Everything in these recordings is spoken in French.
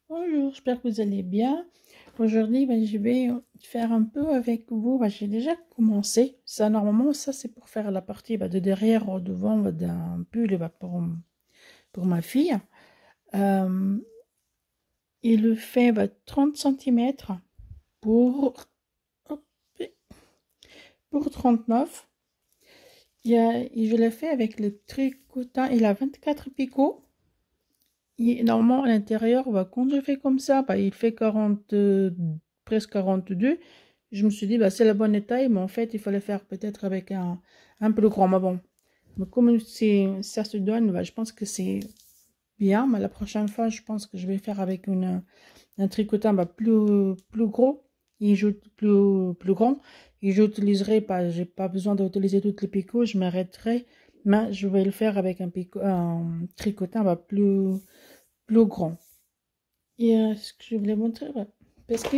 Bonjour, j'espère que vous allez bien. Aujourd'hui, je vais faire un peu avec vous. J'ai déjà commencé. Ça, normalement, ça, c'est pour faire la partie de derrière au devant d'un pull pour ma fille. Euh, il fait 30 cm pour, hop, pour 39. Et je l'ai fait avec le tricotin. Il a 24 picots. Et normalement, à l'intérieur, quand je fais comme ça, il fait 40, presque 42. Je me suis dit, c'est la bonne taille, mais en fait, il fallait faire peut-être avec un peu grand. Mais bon, mais comme ça se donne, je pense que c'est bien. Mais la prochaine fois, je pense que je vais faire avec un tricotin plus gros et plus grand. Et j'utiliserai pas, j'ai pas besoin d'utiliser toutes les picots, je m'arrêterai. Mais je vais le faire avec un tricotin plus grand. Et ce que je voulais montrer, parce que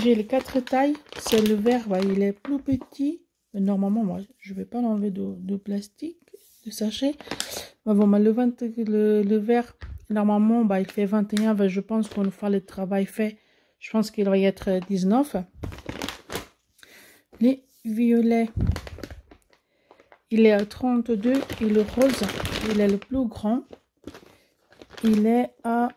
j'ai les quatre tailles, c'est le verre, il est plus petit. Mais normalement, moi, je vais pas l'enlever de plastique, de sachet. Mais bon, le verre, normalement, il fait 21. Je pense qu'une fois le travail fait, je pense qu'il va y être 19. Les violets, il est à 32. Et le rose, il est le plus grand. Il est à...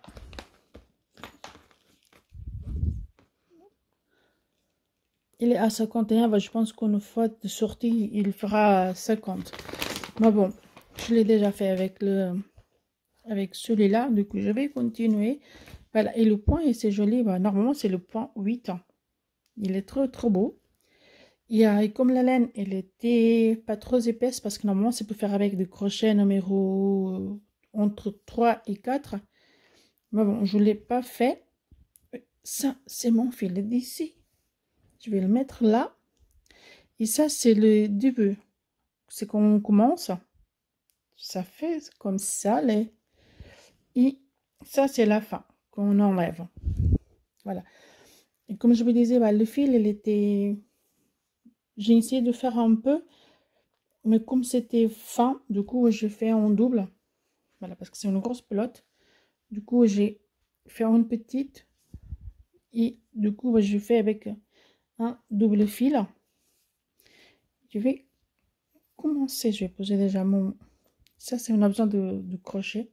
Il est à 51. Je pense qu'une fois de sortie, il fera 50. Mais bon, je l'ai déjà fait avec celui-là. Du coup, je vais continuer. Voilà. Et le point, c'est joli. Normalement, c'est le point 8. Il est trop, trop beau. Et comme la laine, elle était pas trop épaisse parce que normalement, c'est pour faire avec des crochets numéro entre 3 et 4. Mais bon, je ne l'ai pas fait. Ça, c'est mon fil d'ici. Je vais le mettre là. Et ça, c'est le début. C'est quand on commence. Ça fait comme ça. Et ça, c'est la fin qu'on enlève. Voilà. Et comme je vous disais, le fil, il était... J'ai essayé de faire un peu. Mais comme c'était fin, du coup, j'ai fait en double. Voilà, parce que c'est une grosse pelote. Du coup, j'ai fait une petite. Et du coup, je fais avec un double fil. Je vais commencer. Je vais poser déjà mon... Ça, c'est on a besoin de crochet.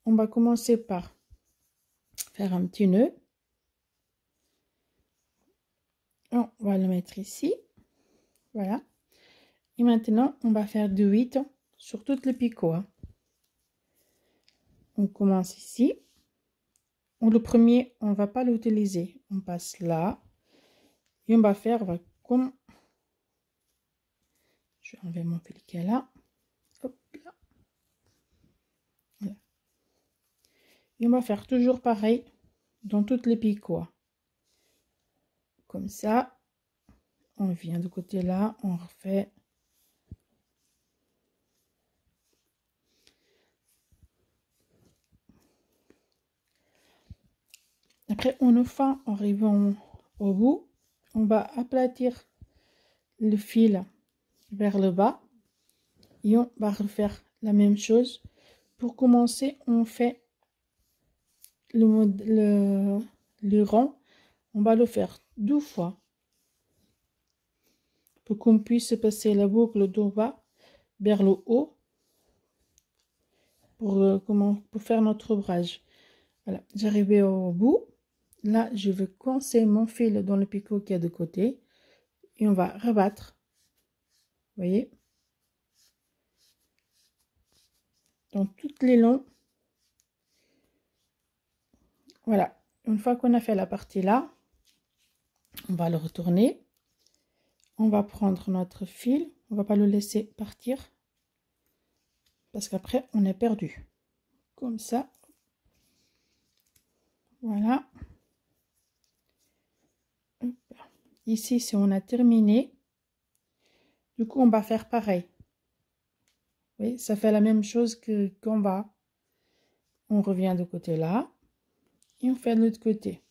On va commencer par faire un petit nœud. On va le mettre ici. Voilà. Et maintenant, on va faire du 8 sur toutes les picots. On commence ici. Le premier, on ne va pas l'utiliser. On passe là. Et on va faire comme... Je vais enlever mon fil qui est là. Hop là. Voilà. Et on va faire toujours pareil dans toutes les picots. Comme ça, on vient de côté là, on refait. Après, on fin en arrivant au bout, on va aplatir le fil vers le bas et on va refaire la même chose. Pour commencer, on fait le rang, on va le faire 2 fois pour qu'on puisse passer la boucle d'en bas vers le haut pour faire notre ouvrage. Voilà, j'arrivais au bout. Là, je vais coincer mon fil dans le picot qui est de côté et on va rabattre. Vous voyez, dans toutes les longs. Voilà, une fois qu'on a fait la partie là, on va le retourner. On va prendre notre fil, on va pas le laisser partir parce qu'après on est perdu. Comme ça. Voilà. Ici, si on a terminé, du coup, on va faire pareil. Oui, ça fait la même chose que qu'en bas. On revient de côté là et on fait de l'autre côté.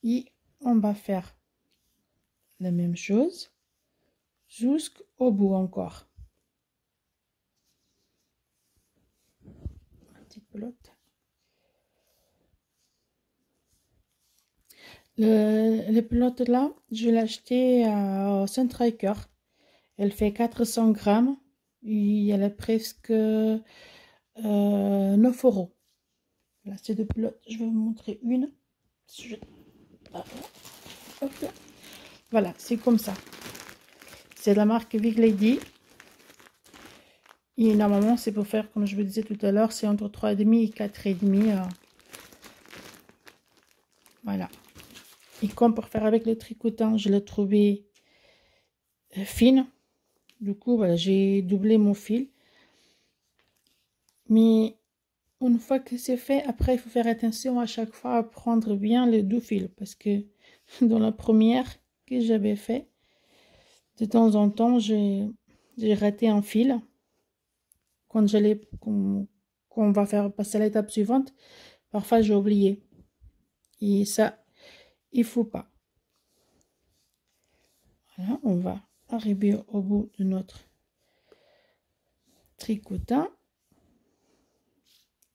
Et on va faire la même chose jusqu'au bout encore. pelote. Les pelotes là, je l'ai acheté à Sunstriker. Elle fait 400 grammes. Et elle est presque 9 euros. Là, c'est deux pelotes. Je vais vous montrer une. Voilà, c'est comme ça. C'est de la marque Big Lady. Et normalement, c'est pour faire, comme je vous disais tout à l'heure, c'est entre 3,5 et 4,5. Voilà. Et comme pour faire avec le tricotant, je l'ai trouvé fine. Du coup, voilà, j'ai doublé mon fil. Mais une fois que c'est fait, après, il faut faire attention à chaque fois à prendre bien les deux fils. Parce que dans la première que j'avais fait, de temps en temps, j'ai raté un fil. Quand qu'on va faire passer à l'étape suivante, parfois j'ai oublié. Et ça, il faut pas. Voilà, on va arriver au bout de notre tricotant.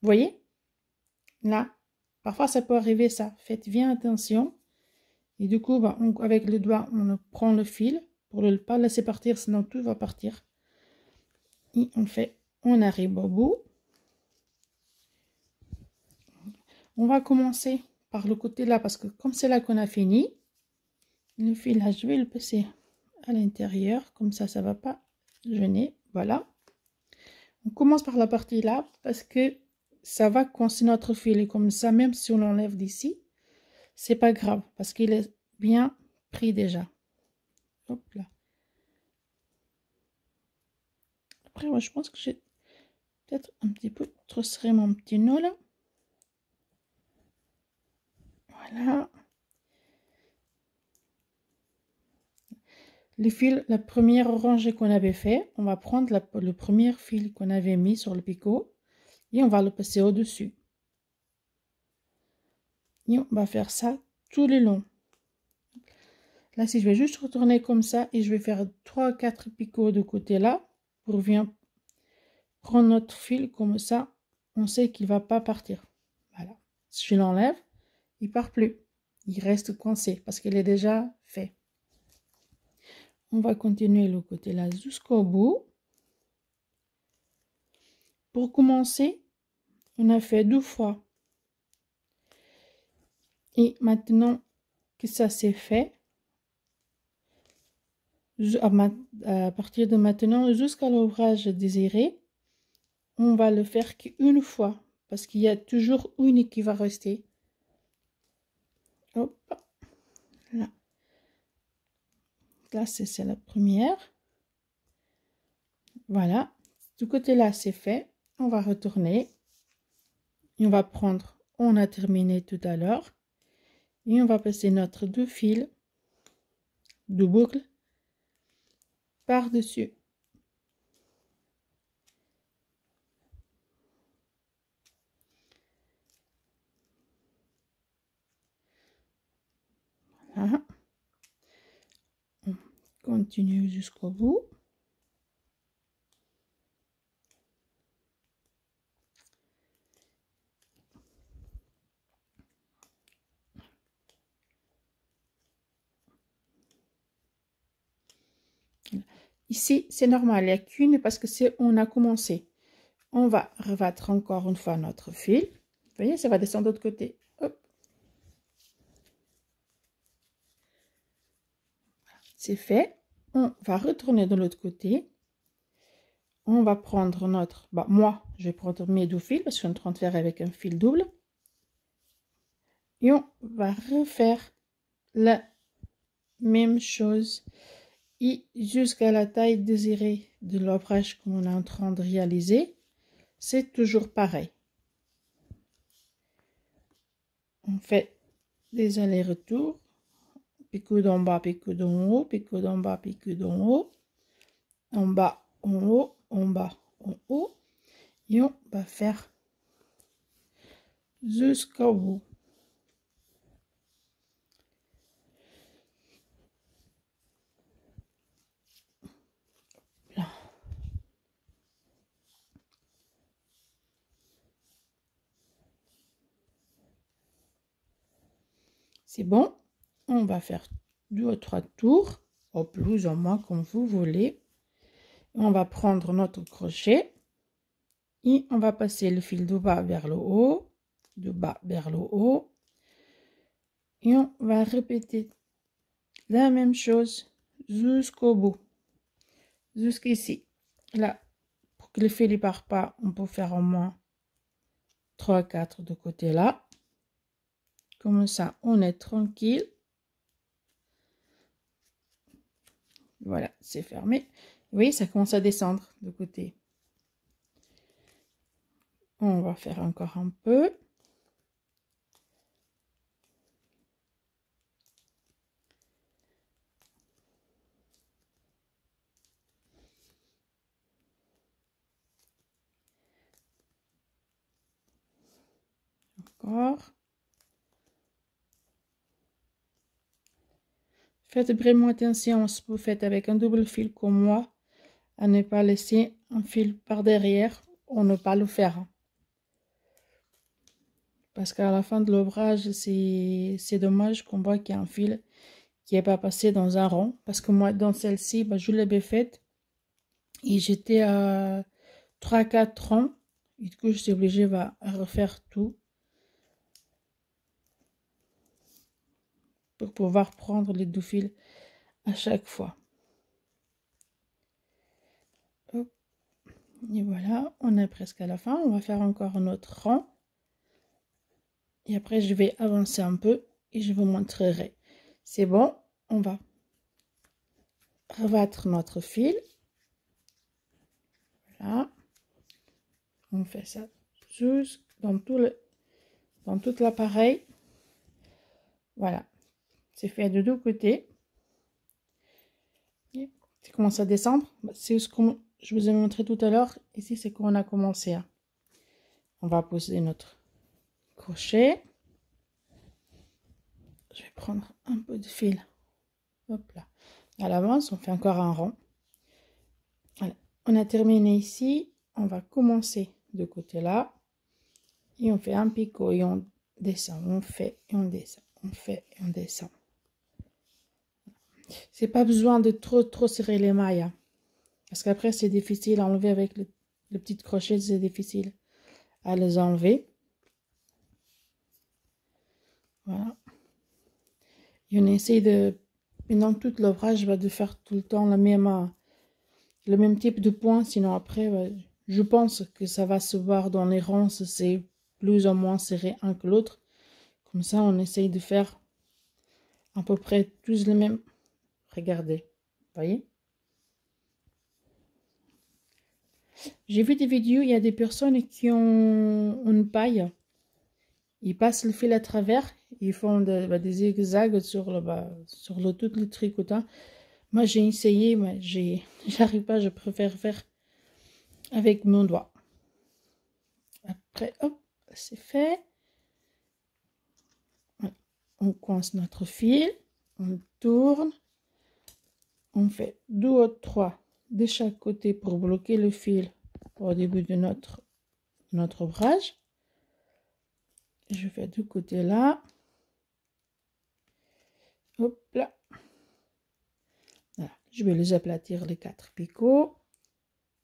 Vous voyez? Là, parfois ça peut arriver ça. Faites bien attention. Et du coup, bah, avec le doigt, on prend le fil pour ne pas laisser partir, sinon tout va partir. Et on arrive au bout. On va commencer par le côté là, parce que comme c'est là qu'on a fini, le fil là, je vais le passer à l'intérieur, comme ça, ça va pas gêner. Voilà. On commence par la partie là, parce que ça va coincer notre fil. Et comme ça, même si on l'enlève d'ici, c'est pas grave, parce qu'il est bien pris déjà. Hop là. Après, moi, je pense que j'ai peut-être un petit peu trop serré mon petit nœud là. Voilà. Les fils, la première rangée qu'on avait fait, on va prendre le premier fil qu'on avait mis sur le picot et on va le passer au-dessus. Et on va faire ça tout le long. Là, si je vais juste retourner comme ça et je vais faire 3-4 picots de côté là pour bien prendre notre fil comme ça, on sait qu'il va pas partir. Voilà. Si je l'enlève, il part plus. Il reste coincé parce qu'il est déjà fait. On va continuer le côté là jusqu'au bout. Pour commencer, on a fait 2 fois. Et maintenant que ça c'est fait, à partir de maintenant jusqu'à l'ouvrage désiré, on va le faire qu'une fois parce qu'il y a toujours une qui va rester. Hop, là. Là, c'est la première. Voilà. Du côté là, c'est fait. On va retourner. Et on va prendre, on a terminé tout à l'heure. Et on va passer notre 2 fils de boucle par-dessus. Voilà. On continue jusqu'au bout. Ici, c'est normal, il n'y a qu'une parce que on a commencé. On va rebattre encore une fois notre fil. Vous voyez, ça va descendre de l'autre côté. Hop. C'est fait. On va retourner de l'autre côté. On va prendre notre... Bah, moi, je vais prendre mes 2 fils parce que je suis en train de faire avec un fil double. Et on va refaire la même chose. Et jusqu'à la taille désirée de l'ouvrage qu'on est en train de réaliser, c'est toujours pareil. On fait des allers-retours, picot d'en bas, picot d'en haut, picot d'en bas, picot d'en haut, en bas, en haut, en bas, en haut, et on va faire jusqu'au bout. Là. C'est bon. On va faire 2 ou 3 tours, au plus ou moins comme vous voulez. On va prendre notre crochet et on va passer le fil du bas vers le haut, du bas vers le haut. Et on va répéter la même chose jusqu'au bout, jusqu'ici. Là, pour que le fil ne parte pas, on peut faire au moins 3-4 de côté là. Comme ça, on est tranquille. Voilà, c'est fermé. Vous voyez, ça commence à descendre de côté. On va faire encore un peu. Encore. Faites vraiment attention si vous faites avec un double fil comme moi, à ne pas laisser un fil par derrière ou ne pas le faire. Parce qu'à la fin de l'ouvrage, c'est dommage qu'on voit qu'il y a un fil qui n'est pas passé dans un rond. Parce que moi, dans celle-ci, bah, je l'avais faite et j'étais à 3-4 ronds. Et du coup, je suis obligée à refaire tout pour pouvoir prendre les 2 fils à chaque fois. Hop. Et voilà, on est presque à la fin. On va faire encore un autre rang. Et après, je vais avancer un peu et je vous montrerai. C'est bon, on va rabattre notre fil. Voilà. On fait ça juste dans tout l'appareil. Voilà. C'est fait de 2 côtés. Ça commence à descendre. C'est ce que je vous ai montré tout à l'heure. Ici, c'est qu'on a commencé. On va poser notre crochet. Je vais prendre un peu de fil. Hop là. À l'avance, on fait encore un rond. Voilà. On a terminé ici. On va commencer de côté là. Et on fait un picot et on descend. On fait et on descend. On fait et on descend. C'est pas besoin de trop serrer les mailles. Parce qu'après, c'est difficile à enlever avec le petit crochet. C'est difficile à les enlever. Voilà. Et on essaie de, pendant tout l'ouvrage, de faire tout le temps le même type de point. Sinon, après, je pense que ça va se voir dans les rangs. C'est plus ou moins serré un que l'autre. Comme ça, on essaye de faire à peu près tous les mêmes. Regardez, voyez. J'ai vu des vidéos, il y a des personnes qui ont une paille. Ils passent le fil à travers, ils font des zigzags sur tout le tricotant. Moi, j'ai essayé, mais j'arrive pas, je préfère faire avec mon doigt. Après, hop, c'est fait. On coince notre fil, on tourne, on fait 2 ou 3 de chaque côté pour bloquer le fil au début de notre ouvrage. Je fais du côté là. Hop là. Voilà. Je vais les aplatir les 4 picots.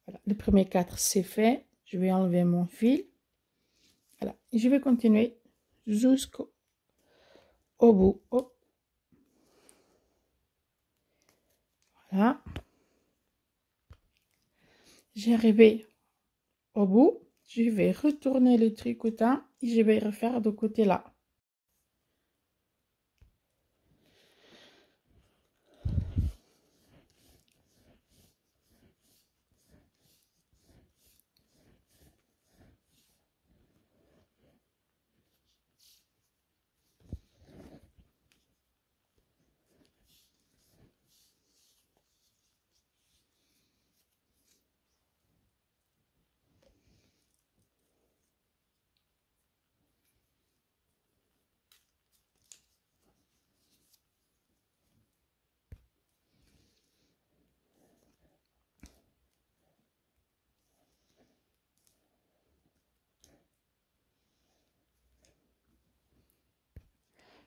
Voilà. Les premiers 4 c'est fait. Je vais enlever mon fil. Voilà. Et je vais continuer jusqu'au bout. Hop. Voilà. J'ai arrivé au bout. Je vais retourner le tricotant et je vais refaire de côté là.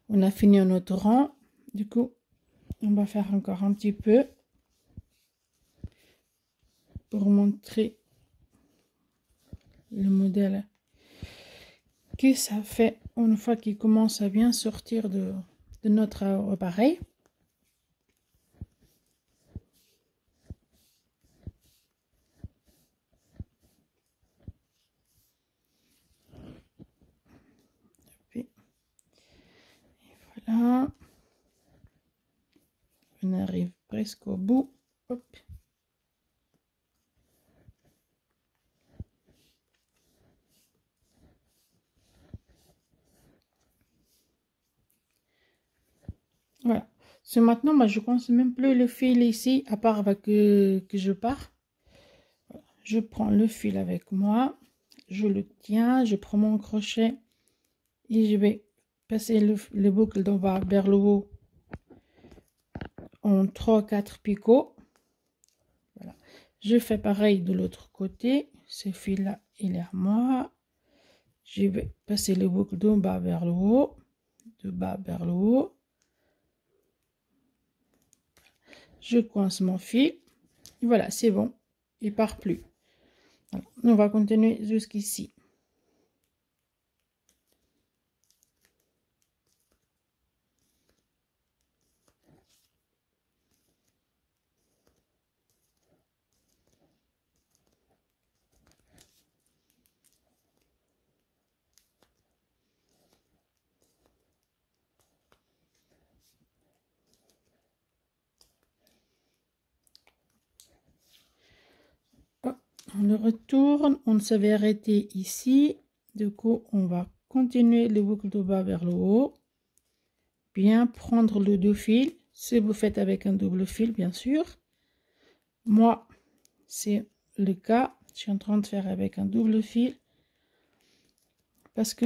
On a fini notre rang. Du coup, on va faire encore un petit peu pour montrer le modèle que ça fait une fois qu'il commence à bien sortir de notre appareil. Et voilà. On arrive presque au bout. Hop. Voilà. C'est maintenant, je ne pense même plus le fil ici, à part que je pars. Je prends le fil avec moi, je le tiens, je prends mon crochet et je vais passer le boucle d'en bas vers le haut en 3-4 picots. Voilà. Je fais pareil de l'autre côté. Ce fil là, il est à moi. Je vais passer le boucle d'en bas vers le haut, de bas vers le haut. Je coince mon fil. Et voilà, c'est bon. Il part plus. Voilà. On va continuer jusqu'ici. On le retourne, on s'avait arrêté ici. Du coup, on va continuer le boucle de bas vers le haut. Bien prendre le 2 fils. Si vous faites avec un double fil, bien sûr. Moi, c'est le cas. Je suis en train de faire avec un double fil. Parce que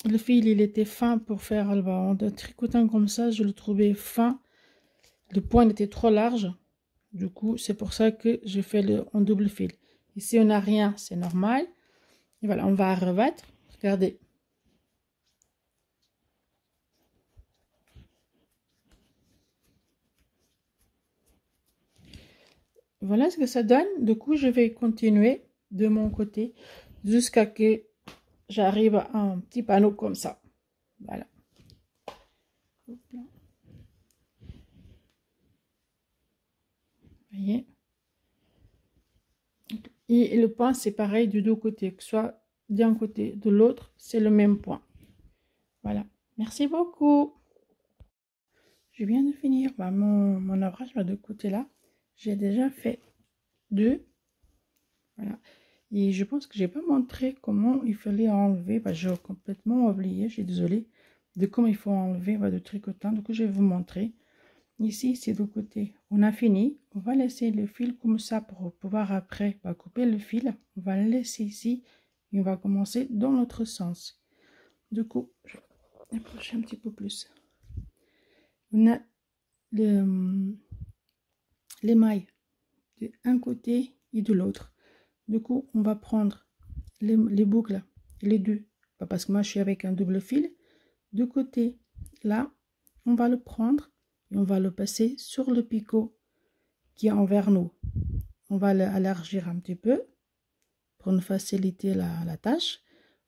le fil, il était fin pour faire en tricotant comme ça. Je le trouvais fin. Le point était trop large. Du coup, c'est pour ça que je fais en double fil. Ici, on n'a rien, c'est normal. Et voilà, on va rebattre. Regardez. Voilà ce que ça donne. Du coup, je vais continuer de mon côté jusqu'à que j'arrive à un petit panneau comme ça. Voilà. Vous voyez. Et le point, c'est pareil du deux côtés, que ce soit d'un côté de l'autre, c'est le même point. Voilà. Merci beaucoup. Je viens de finir mon ouvrage de côté là. J'ai déjà fait 2. Voilà. Et je pense que j'ai pas montré comment il fallait enlever. J'ai complètement oublié, je suis désolée, de comment il faut enlever de tricotant. Donc je vais vous montrer. Ici, c'est de côté. On a fini. On va laisser le fil comme ça pour pouvoir après couper le fil. On va le laisser ici et on va commencer dans l'autre sens. Du coup, je vais approcher un petit peu plus. On a les mailles de un côté et de l'autre. Du coup, on va prendre les boucles, les deux, parce que moi je suis avec un double fil. Du côté là, on va le prendre et on va le passer sur le picot qui est envers nous. On va l'élargir un petit peu pour nous faciliter la tâche.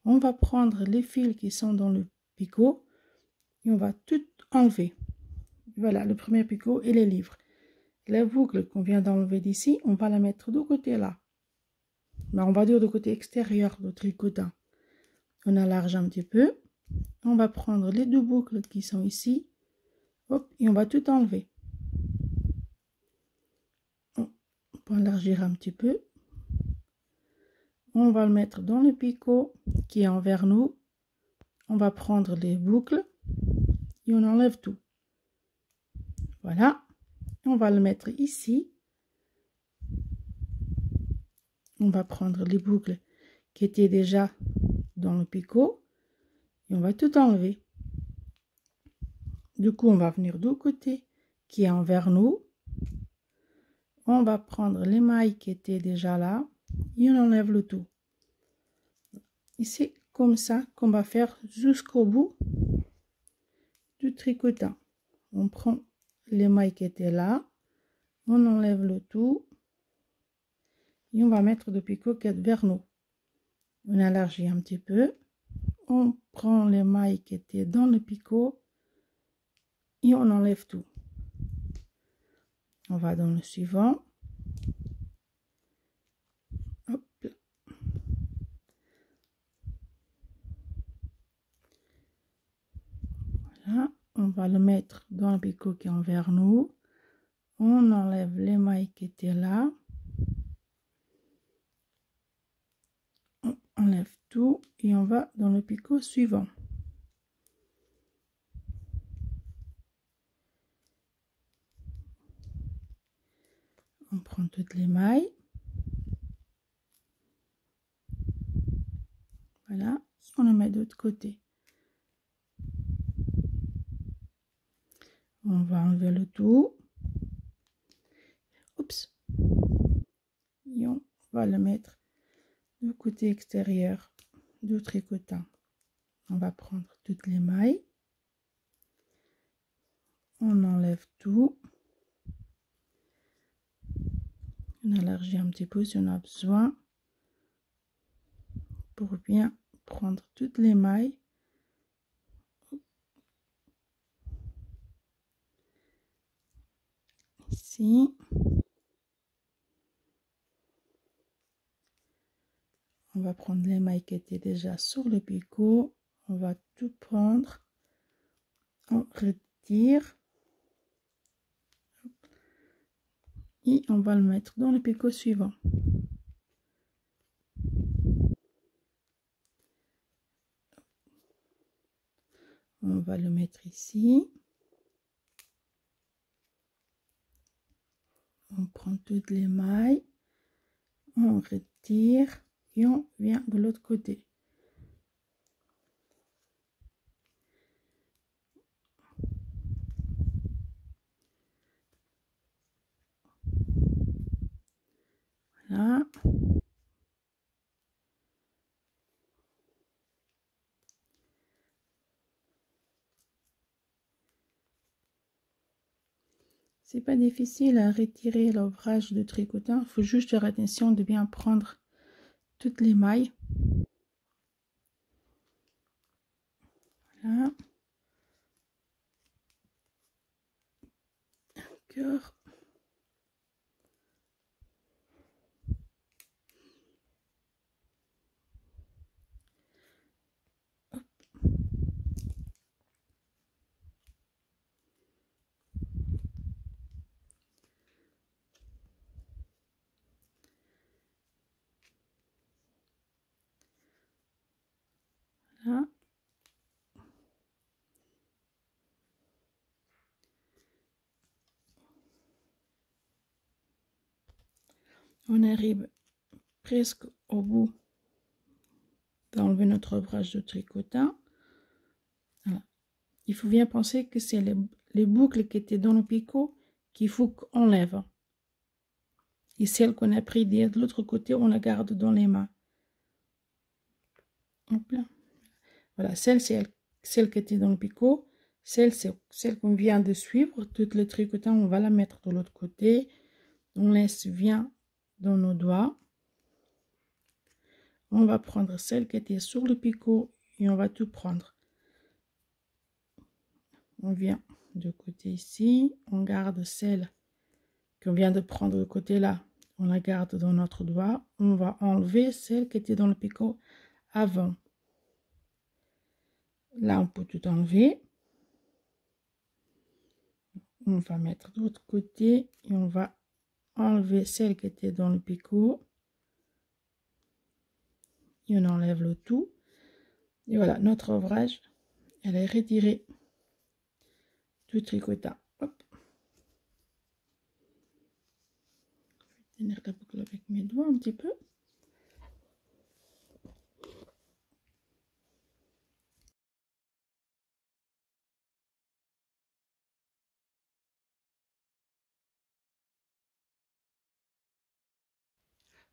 On va prendre les fils qui sont dans le picot et on va tout enlever. Voilà, le premier picot et les livres. La boucle qu'on vient d'enlever d'ici, on va la mettre de côté là. Mais on va dire du côté extérieur du tricotant. On élarge un petit peu. On va prendre les deux boucles qui sont ici. Hop, et on va tout enlever. On peut élargir un petit peu. On va le mettre dans le picot qui est envers nous. On va prendre les boucles et on enlève tout. Voilà. On va le mettre ici. On va prendre les boucles qui étaient déjà dans le picot et on va tout enlever. Du coup, on va venir du côté qui est envers nous. On va prendre les mailles qui étaient déjà là et on enlève le tout. Et c'est comme ça qu'on va faire jusqu'au bout du tricotant. On prend les mailles qui étaient là, on enlève le tout et on va mettre le picot qui est vers nous. On élargit un petit peu, on prend les mailles qui étaient dans le picot et on enlève tout. On va dans le suivant. Hop. Voilà, on va le mettre dans le picot qui est envers nous. On enlève les mailles qui étaient là. On enlève tout et on va dans le picot suivant. On prend toutes les mailles. Voilà, on les met de l'autre côté. On va enlever le tout. Oups. Et on va le mettre du côté extérieur du tricotant. On va prendre toutes les mailles. On enlève tout. On élargit un petit peu si on a besoin pour bien prendre toutes les mailles. Ici. On va prendre les mailles qui étaient déjà sur le picot. On va tout prendre. On retire. Et on va le mettre dans le picot suivant. On va le mettre ici. On prend toutes les mailles. On retire. Et on vient de l'autre côté. Voilà. C'est pas difficile à retirer l'ouvrage de tricotant. Il faut juste faire attention de bien prendre toutes les mailles. Voilà. D'accord. Voilà. On arrive presque au bout d'enlever notre ouvrage de tricotant. Voilà. Il faut bien penser que c'est les boucles qui étaient dans le picot qu'il faut qu'on enlève. Et celle qu'on a pris de l'autre côté, on la garde dans les mains. Hop là. Voilà, celle c'est celle qui était dans le picot. Celle c'est celle qu'on vient de suivre. Toute le tricotant, on va la mettre de l'autre côté. On laisse bien dans nos doigts. On va prendre celle qui était sur le picot et on va tout prendre. On vient de côté ici. On garde celle qu'on vient de prendre de côté là. On la garde dans notre doigt. On va enlever celle qui était dans le picot avant. Là, on peut tout enlever. On va mettre de l'autre côté et on va enlever celle qui était dans le picot. Et on enlève le tout. Et voilà, notre ouvrage, elle est retirée du tricotant. Hop. Je vais tenir la boucle avec mes doigts un petit peu.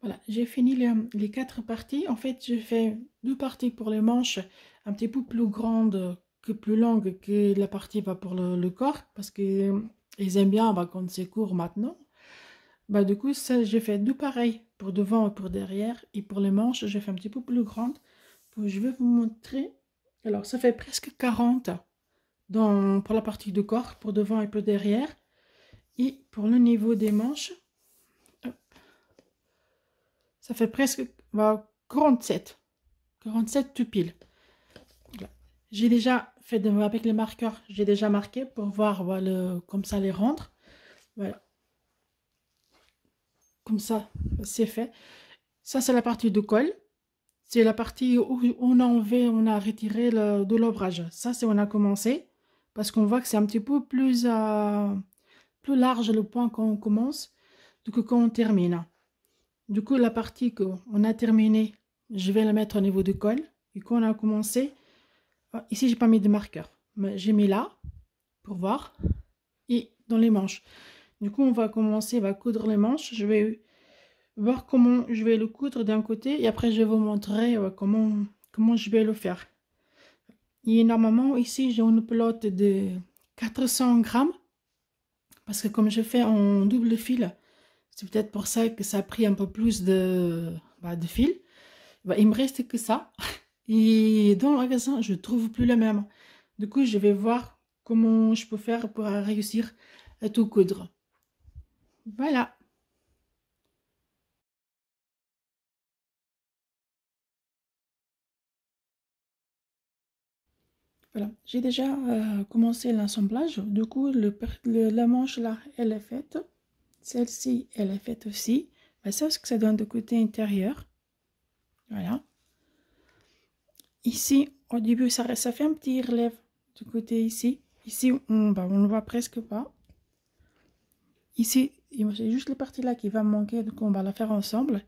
Voilà, j'ai fini les 4 parties. En fait, j'ai fait 2 parties pour les manches un petit peu plus grandes que plus longue que la partie pour le corps, parce que ils aiment bien quand c'est court maintenant. Du coup, ça, j'ai fait deux pareils pour devant et pour derrière. Et pour les manches, j'ai fait un petit peu plus grande. Je vais vous montrer. Alors, ça fait presque 40 pour la partie du corps, pour devant et pour derrière. Et pour le niveau des manches, ça fait presque 47. 47 tout pile. Voilà. J'ai déjà fait avec les marqueurs, j'ai déjà marqué pour voir comme ça les rendre. Voilà. Comme ça, c'est fait. Ça, c'est la partie du col. C'est la partie où on a enlevé, on a retiré de l'ombrage. Ça, c'est où on a commencé. Parce qu'on voit que c'est un petit peu plus large le point quand on commence que quand on termine. Du coup, la partie qu'on a terminée, je vais la mettre au niveau du col. Et quand on a commencé, ici, j'ai pas mis de marqueur. Mais j'ai mis là, pour voir. Et dans les manches. Du coup, on va commencer à coudre les manches. Je vais voir comment je vais le coudre d'un côté et après je vais vous montrer comment je vais le faire. Et normalement ici j'ai une pelote de 400 grammes parce que comme je fais en double fil, c'est peut-être pour ça que ça a pris un peu plus de fil. Il me reste que ça et dans le magasin je trouve plus la même. Du coup je vais voir comment je peux faire pour réussir à tout coudre. Voilà. Voilà, j'ai déjà commencé l'assemblage. Du coup, la manche là, elle est faite. Celle-ci, elle est faite aussi. Ça, ce que ça donne de côté intérieur. Voilà. Ici, au début, ça fait un petit relève du côté ici. Ici, on ne voit presque pas. Ici, c'est juste la partie là qui va me manquer. Donc, on va la faire ensemble.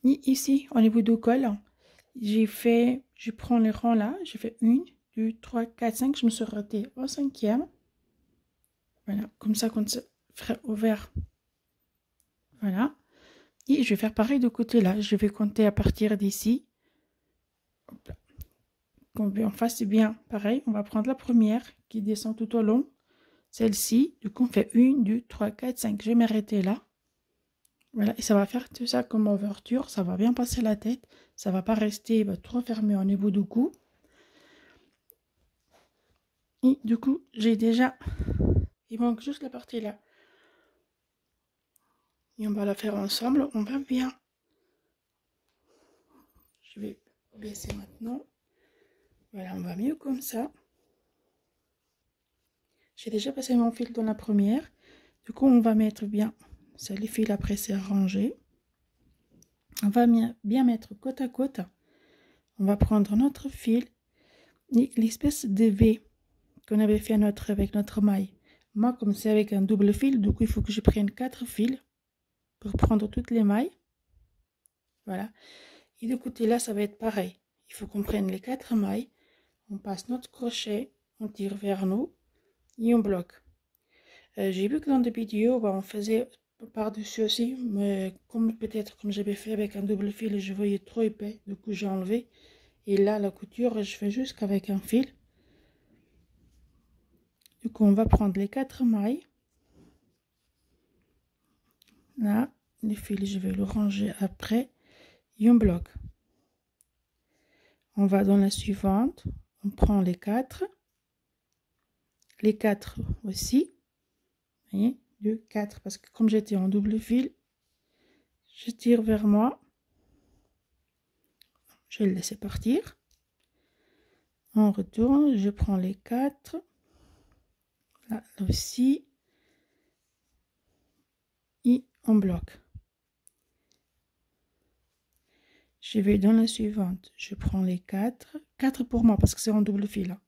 Et ici, au niveau du col, je prends les rangs là. J'ai fait 1, 2, 3, 4, 5. Je me suis arrêtée au 5e. Voilà, comme ça, quand c'est ouvert. Voilà. Et je vais faire pareil de côté là. Je vais compter à partir d'ici. On fasse bien pareil. On va prendre la première qui descend tout au long. Celle-ci. Du coup, on fait 1, 2, 3, 4, 5. Je vais m'arrêter là. Voilà. Et ça va faire tout ça comme ouverture. Ça va bien passer la tête. Ça va pas rester trop fermé au niveau du cou. Et du coup, j'ai déjà... Il manque juste la partie là. Et on va la faire ensemble. On va bien. Je vais baisser maintenant. Voilà, on va mieux comme ça. J'ai déjà passé mon fil dans la première. Du coup, on va mettre bien. Ça, les fils après, c'est rangé. On va bien mettre côte à côte. On va prendre notre fil et l'espèce de V qu'on avait fait avec notre maille. Moi, comme c'est avec un double fil, du coup, il faut que je prenne 4 fils pour prendre toutes les mailles. Voilà. Et de côté là, ça va être pareil. Il faut qu'on prenne les 4 mailles. On passe notre crochet, on tire vers nous et on bloque. J'ai vu que dans des vidéos, on faisait par-dessus aussi, mais peut-être comme j'avais fait avec un double fil, je voyais trop épais, du coup j'ai enlevé. Et là, la couture, je fais juste qu'avec un fil. Du coup, on va prendre les 4 mailles. Là, le fil, je vais le ranger après. Et on bloque. On va dans la suivante. On prend les 4. Les 4 aussi. Vous voyez, 2, 4. Parce que comme j'étais en double fil, je tire vers moi. Je vais le laisser partir. On retourne, je prends les 4. Là aussi. Et on bloque. Je vais dans la suivante. Je prends les 4. 4 pour moi parce que c'est en double fil. Hein.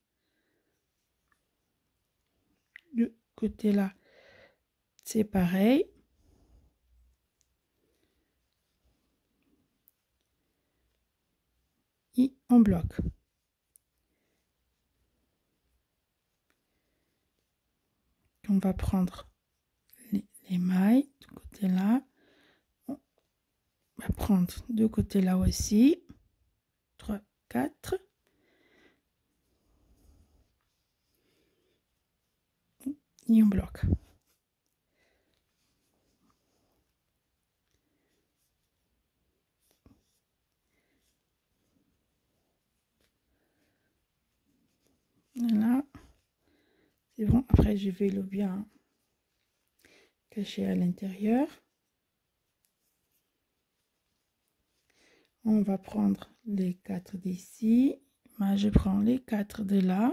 Du côté là, c'est pareil. Et on bloque. On va prendre les mailles du côté là. On va prendre de côté là aussi. 3, 4. et on bloque. Voilà, c'est bon. Après, je vais le bien cacher à l'intérieur. On va prendre les 4 d'ici. Moi, je prends les 4 de là.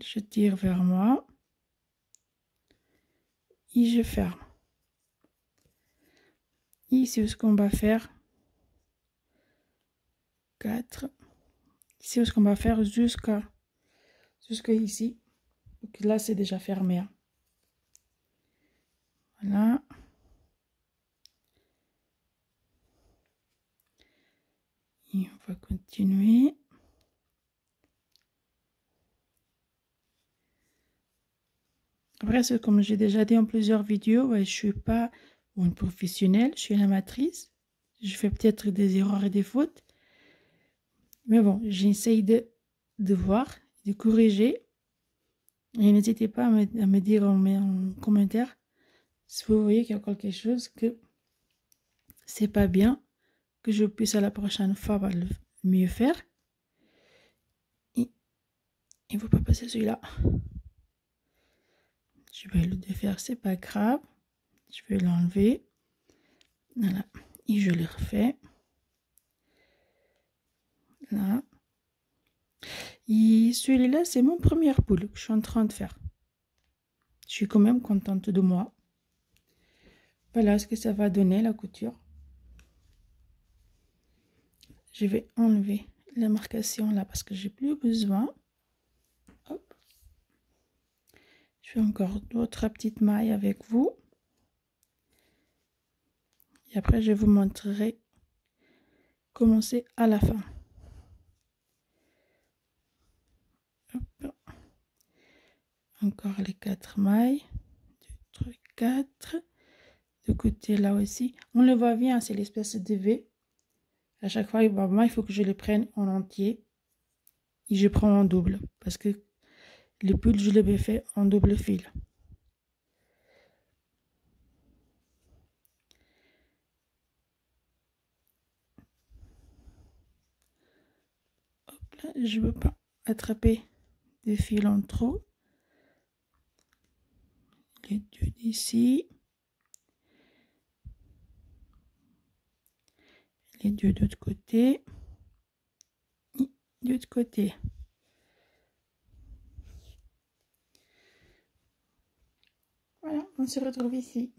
Je tire vers moi. Et je ferme. Ici, ce qu'on va faire 4. Ici, ce qu'on va faire jusqu'à ici. Donc là, c'est déjà fermé. Voilà. Et on va continuer. Après, comme j'ai déjà dit en plusieurs vidéos, ouais, je ne suis pas une professionnelle, je suis une amatrice. Je fais peut-être des erreurs et des fautes. Mais bon, j'essaye de voir, de corriger. Et n'hésitez pas à me dire en commentaire si vous voyez qu'il y a quelque chose que c'est pas bien, que je puisse à la prochaine fois le mieux faire. Et il ne faut pas passer celui-là. Je vais le défaire, c'est pas grave. Je vais l'enlever. Voilà. Et je le refais. Là. Et celui-là, c'est mon premier pull que je suis en train de faire. Je suis quand même contente de moi. Voilà ce que ça va donner la couture. Je vais enlever la marcation là parce que j'ai plus besoin. Hop. Je fais encore d'autres petites mailles avec vous. Et après, je vous montrerai comment c'est à la fin. Hop. Encore les 4 mailles. 2, 3, 4. De côté là aussi. On le voit bien, c'est l'espèce de V. À chaque fois, moi, il faut que je le prenne en entier. Et je prends en double. Parce que le pull, je l'avais fait en double fil. Hop là, je ne veux pas attraper des fils en trop. Les deux d'ici. Les deux de l'autre côté. Et de l'autre côté. Voilà, on se retrouve ici.